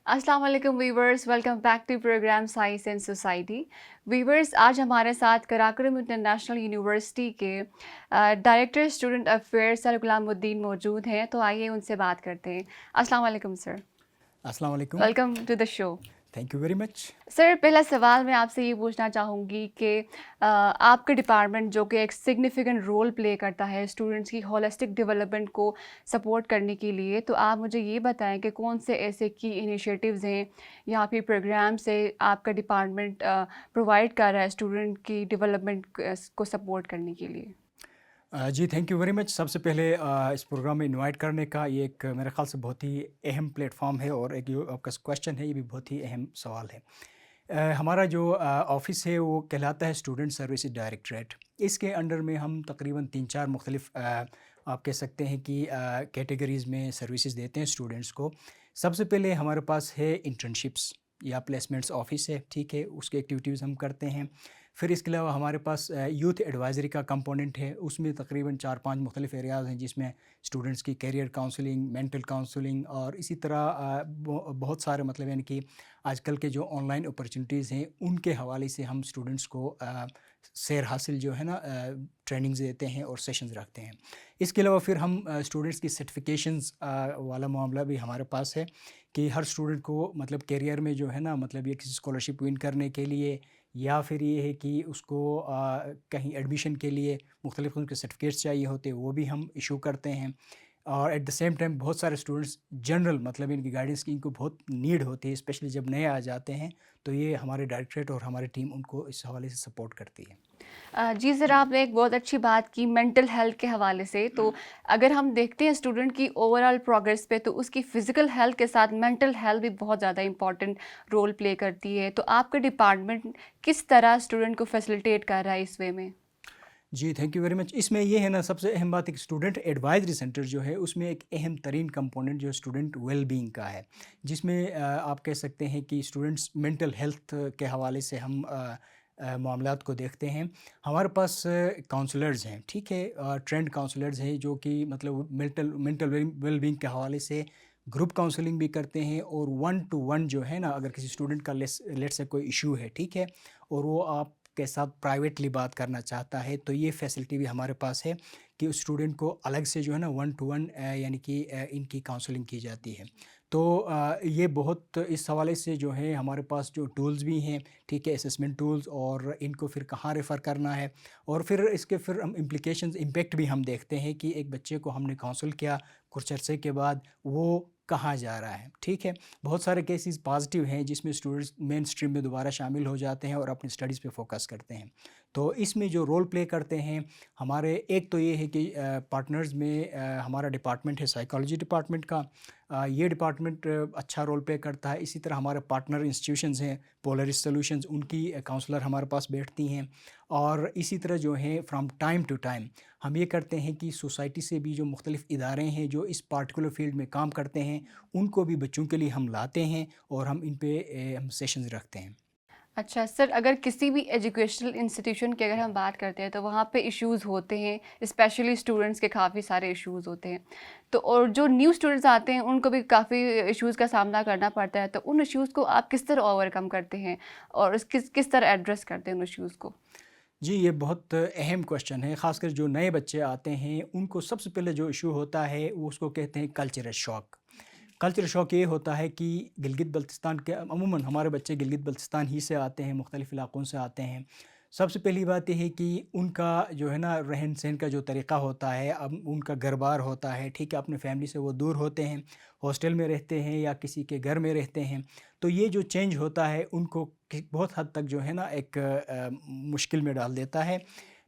अस्सलाम वालेकुम viewers, welcome back to program science and society. Viewers, आज हमारे साथ कराकरम इंटरनेशनल यूनिवर्सिटी के director student affairs sir Ghulamuddin मौजूद हैं, तो आइए उनसे बात करते हैं। अस्सलाम वालेकुम सर, अस्सलाम वालेकुम। Welcome to the show. Thank you very much. Sir, पहला सवाल मैं आपसे ये पूछना चाहूँगी कि आपका डिपार्टमेंट जो कि एक सिग्निफिकेंट रोल प्ले करता है स्टूडेंट्स की होलिस्टिक डेवलपमेंट को सपोर्ट करने के लिए, तो आप मुझे ये बताएं कि कौन से ऐसे की इनिशिएटिव्स हैं या फिर प्रोग्राम से आपका डिपार्टमेंट प्रोवाइड कर रहा है स्टूडेंट की डेवलपमेंट को सपोर्ट करने के लिए। जी थैंक यू वेरी मच। सबसे पहले इस प्रोग्राम में इनवाइट करने का ये एक मेरे ख़्याल से बहुत ही अहम प्लेटफॉर्म है, और एक जो आपका क्वेश्चन है ये भी बहुत ही अहम सवाल है। हमारा जो ऑफ़िस है वो कहलाता है स्टूडेंट सर्विसेज डायरेक्टरेट। इसके अंडर में हम तकरीबन 3-4 मुख्तलिफ आप कह सकते हैं कि कैटेगरीज़ में सर्विसेज देते हैं स्टूडेंट्स को। सबसे पहले हमारे पास है इंटर्नशिप्स या प्लेसमेंट्स ऑफ़िस है, ठीक है, उसकी एक्टिविटीज़ हम करते हैं। फिर इसके अलावा हमारे पास यूथ एडवाइज़री का कंपोनेंट है, उसमें तकरीबन 4-5 मुख्तलिफ एरियाज़ हैं जिसमें स्टूडेंट्स की करियर काउंसलिंग, मेंटल काउंसलिंग और इसी तरह बहुत सारे मतलब यानी कि आजकल के जो ऑनलाइन अपॉर्चुनिटीज़ हैं उनके हवाले से हम स्टूडेंट्स को सैर हासिल जो है ना ट्रेनिंग्स देते हैं और सेशंस रखते हैं। इसके अलावा फिर हम स्टूडेंट्स की सर्टिफिकेशंस वाला मामला भी हमारे पास है कि हर स्टूडेंट को मतलब करियर में जो है ना मतलब ये किसी स्कॉलरशिप विन करने के लिए या फिर ये है कि उसको कहीं एडमिशन के लिए मुख्तलिफ़ किस्म के सर्टिफिकेट्स चाहिए होते हैं, वो भी हम इशू करते हैं। और एट द सेम टाइम बहुत सारे स्टूडेंट्स जनरल मतलब इनकी गाइडेंस की इनको बहुत नीड होती है, स्पेशली जब नए आ जाते हैं, तो ये हमारे डायरेक्टरेट और हमारी टीम उनको इस हवाले से सपोर्ट करती है। जी सर, आपने एक बहुत अच्छी बात की मेंटल हेल्थ के हवाले से। तो अगर हम देखते हैं स्टूडेंट की ओवरऑल प्रोग्रेस पे, तो उसकी फ़िज़िकल हेल्थ के साथ मेंटल हेल्थ भी बहुत ज़्यादा इंपॉर्टेंट रोल प्ले करती है। तो आपका डिपार्टमेंट किस तरह स्टूडेंट को फैसिलिटेट कर रहा है इस वे में? जी थैंक यू वेरी मच। इसमें ये है ना सबसे अहम बात, एक स्टूडेंट एडवाइजरी सेंटर जो है उसमें एक अहम तरीन कंपोनेंट जो स्टूडेंट वेल बीइंग का है, जिसमें आप कह सकते हैं कि स्टूडेंट्स मेंटल हेल्थ के हवाले से हम मामलात को देखते हैं। हमारे पास काउंसलर्स हैं, ठीक है, ट्रेंड काउंसलर्स हैं जो कि मतलब मेंटल मेंटल वेल बीइंग के हवाले से ग्रुप काउंसलिंग भी करते हैं, और वन टू वन जो है ना अगर किसी स्टूडेंट का लेट से कोई इशू है, ठीक है, और वो आप के साथ प्राइवेटली बात करना चाहता है, तो ये फैसिलिटी भी हमारे पास है कि उस स्टूडेंट को अलग से जो है ना वन टू वन यानी कि इनकी काउंसलिंग की जाती है। तो ये बहुत इस हवाले से जो है हमारे पास जो टूल्स भी हैं, ठीक है, असेसमेंट टूल्स, और इनको फिर कहाँ रेफ़र करना है, और फिर इसके फिर हम इम्प्लीकेशंस इम्पैक्ट भी हम देखते हैं कि एक बच्चे को हमने काउंसल किया कुछ अरसे के बाद वो कहाँ जा रहा है, ठीक है। बहुत सारे केसेस पॉजिटिव हैं जिसमें स्टूडेंट्स मेन स्ट्रीम में दोबारा शामिल हो जाते हैं और अपनी स्टडीज़ पे फोकस करते हैं। तो इसमें जो रोल प्ले करते हैं हमारे, एक तो ये है कि पार्टनर्स में हमारा डिपार्टमेंट है साइकोलॉजी डिपार्टमेंट का। ये डिपार्टमेंट अच्छा रोल प्ले करता है। इसी तरह हमारे पार्टनर इंस्टीट्यूशंस हैं, पोलरिस सॉल्यूशंस, उनकी काउंसलर हमारे पास बैठती हैं। और इसी तरह जो है फ्रॉम टाइम टू टाइम हम ये करते हैं कि सोसाइटी से भी जो मुख्तलिफ इदारे हैं जो इस पार्टिकुलर फील्ड में काम करते हैं उनको भी बच्चों के लिए हम लाते हैं और हम इन पे हम सेशंस रखते हैं। अच्छा सर, अगर किसी भी एजुकेशनल इंस्टीट्यूशन की अगर हम बात करते हैं तो वहाँ पे इश्यूज़ होते हैं, स्पेशली स्टूडेंट्स के काफ़ी सारे इश्यूज़ होते हैं। तो और जो न्यू स्टूडेंट्स आते हैं उनको भी काफ़ी इश्यूज़ का सामना करना पड़ता है। तो उन इश्यूज़ को आप किस तरह ओवरकम करते हैं और किस किस तरह एड्रेस करते हैं उन इश्यूज़ को? जी, ये बहुत अहम क्वेश्चन है। ख़ासकर जो नए बच्चे आते हैं उनको सबसे पहले जो इशू होता है वो उसको कहते हैं कल्चरल शॉक। कल्चरल शॉक ये होता है कि गिलगित बल्तिस्तान के अमूमन हमारे बच्चे गिलगित बल्तिस्तान ही से आते हैं, मुख्तलिफ़ इलाक़ों से आते हैं। सबसे पहली बात ये है कि उनका जो है ना रहन-सहन का जो तरीक़ा होता है, अब उनका घर-बार होता है, ठीक है, अपने फ़ैमिली से वो दूर होते हैं, हॉस्टल में रहते हैं या किसी के घर में रहते हैं। तो ये जो चेंज होता है उनको बहुत हद तक जो है ना एक मुश्किल में डाल देता है।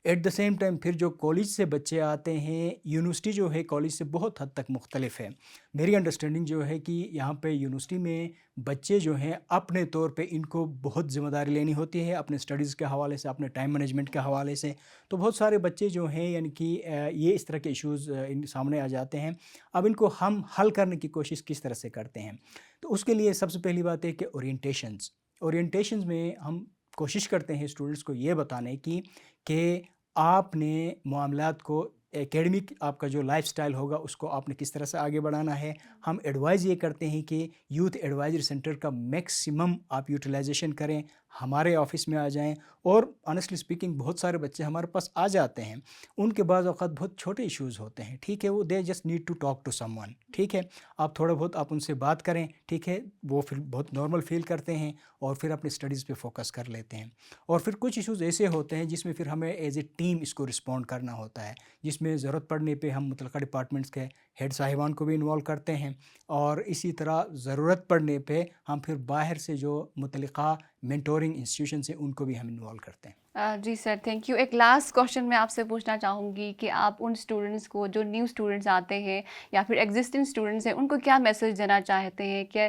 एट द सेम टाइम फिर जो कॉलेज से बच्चे आते हैं, यूनिवर्सिटी जो है कॉलेज से बहुत हद तक मुख्तलिफ है। मेरी अंडरस्टैंडिंग जो है कि यहाँ पे यूनिवर्सिटी में बच्चे जो हैं अपने तौर पे इनको बहुत ज़िम्मेदारी लेनी होती है अपने स्टडीज़ के हवाले से, अपने टाइम मैनेजमेंट के हवाले से। तो बहुत सारे बच्चे जो हैं यानी कि ये इस तरह के इश्यूज़ इन सामने आ जाते हैं। अब इनको हम हल करने की कोशिश किस तरह से करते हैं? तो उसके लिए सबसे पहली बात है कि ओरिएंटेशंस में हम कोशिश करते हैं स्टूडेंट्स को ये बताने की कि आपने मामलात को एकेडमिक आपका जो लाइफ स्टाइल होगा उसको आपने किस तरह से आगे बढ़ाना है। हम एडवाइज़ ये करते हैं कि यूथ एडवाइजरी सेंटर का मैक्सिमम आप यूटिलाइजेशन करें, हमारे ऑफिस में आ जाएं। और ऑनेस्टली स्पीकिंग बहुत सारे बच्चे हमारे पास आ जाते हैं, उनके बाज़ औक़ात बहुत छोटे इश्यूज़ होते हैं, ठीक है, वो they just need to talk to someone, ठीक है। आप थोड़ा बहुत आप उनसे बात करें, ठीक है, वो फिर बहुत नॉर्मल फील करते हैं और फिर अपनी स्टडीज़ पे फोकस कर लेते हैं। और फिर कुछ इश्यूज़ ऐसे होते हैं जिसमें फिर हमें एज ए टीम इसको रिस्पॉन्ड करना होता है, जिसमें ज़रूरत पड़ने पे हम मुतल्लिक़ा डिपार्टमेंट्स के हेड साहिबान को भी इन्वॉल्व करते हैं, और इसी तरह ज़रूरत पड़ने पे हम फिर बाहर से जो मुतल्लिक़ा मेंटोरिंग इंस्टीट्यूशन है उनको भी हम इन्वॉल्व करते हैं। जी सर, थैंक यू। एक लास्ट क्वेश्चन मैं आपसे पूछना चाहूँगी कि आप उन स्टूडेंट्स को, जो न्यू स्टूडेंट्स आते हैं या फिर एग्जिस्टिंग स्टूडेंट्स हैं, उनको क्या मैसेज देना चाहते हैं कि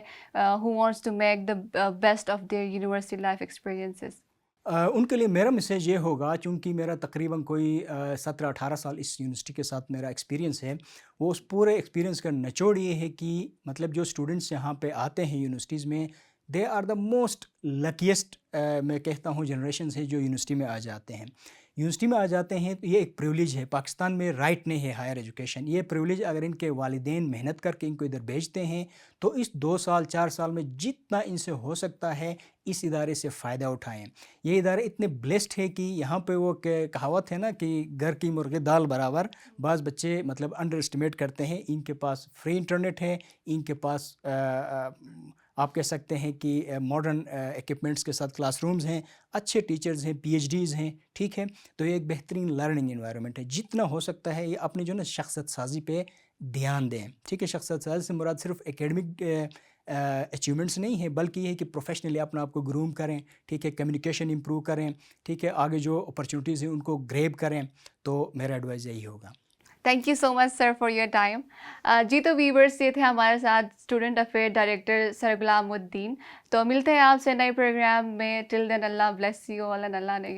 who wants to make the best of their university life experiences? उनके लिए मेरा मैसेज ये होगा, चूँकि मेरा तकरीबन कोई 17-18 साल इस यूनिवर्सिटी के साथ मेरा एक्सपीरियंस है, वो उस पूरे एक्सपीरियंस का निचोड़ ये है कि मतलब जो स्टूडेंट्स यहाँ पे आते हैं यूनिवर्सिटीज़ में, they are the most luckiest मैं कहता हूँ जनरेशन है जो यूनिवर्सिटी में आ जाते हैं। यूनिवर्सिटी में आ जाते हैं तो ये एक प्रिविलेज है, पाकिस्तान में राइट नहीं है हायर एजुकेशन। ये प्रिविलेज अगर इनके वालिदैन मेहनत करके इनको इधर भेजते हैं तो इस 2 साल 4 साल में जितना इनसे हो सकता है इस इदारे से फ़ायदा उठाएं। ये इदारे इतने ब्लेस्ड है कि यहाँ पे वो कहावत है ना कि घर की मुर्गी दाल बराबर, बाज़ बच्चे मतलब अंडर एस्टिमेट करते हैं। इनके पास फ्री इंटरनेट है, इनके पास आप कह सकते हैं कि मॉडर्न इक्विपमेंट्स के साथ क्लासरूम्स हैं, अच्छे टीचर्स हैं, पीएचडीज़ हैं, ठीक है। तो ये एक बेहतरीन लर्निंग एनवायरनमेंट है। जितना हो सकता है ये अपनी जो ना शख्सियत साजी पे ध्यान दें, ठीक है। शख्सियत साजी से मुराद सिर्फ एकेडमिक अचीवमेंट्स नहीं है, बल्कि ये है कि प्रोफेशनली अपने आप को ग्रूम करें, ठीक है, कम्युनिकेशन इंप्रूव करें, ठीक है, आगे जो अपॉर्चुनिटीज़ हैं उनको ग्रैब करें। तो मेरा एडवाइस यही होगा। Thank you so much sir for your time. जी, तो वीवर्स, ये थे हमारे साथ student affair director sir Ghulamuddin. तो मिलते हैं आपसे नए प्रोग्राम में। Till then Allah bless you all and Allah ने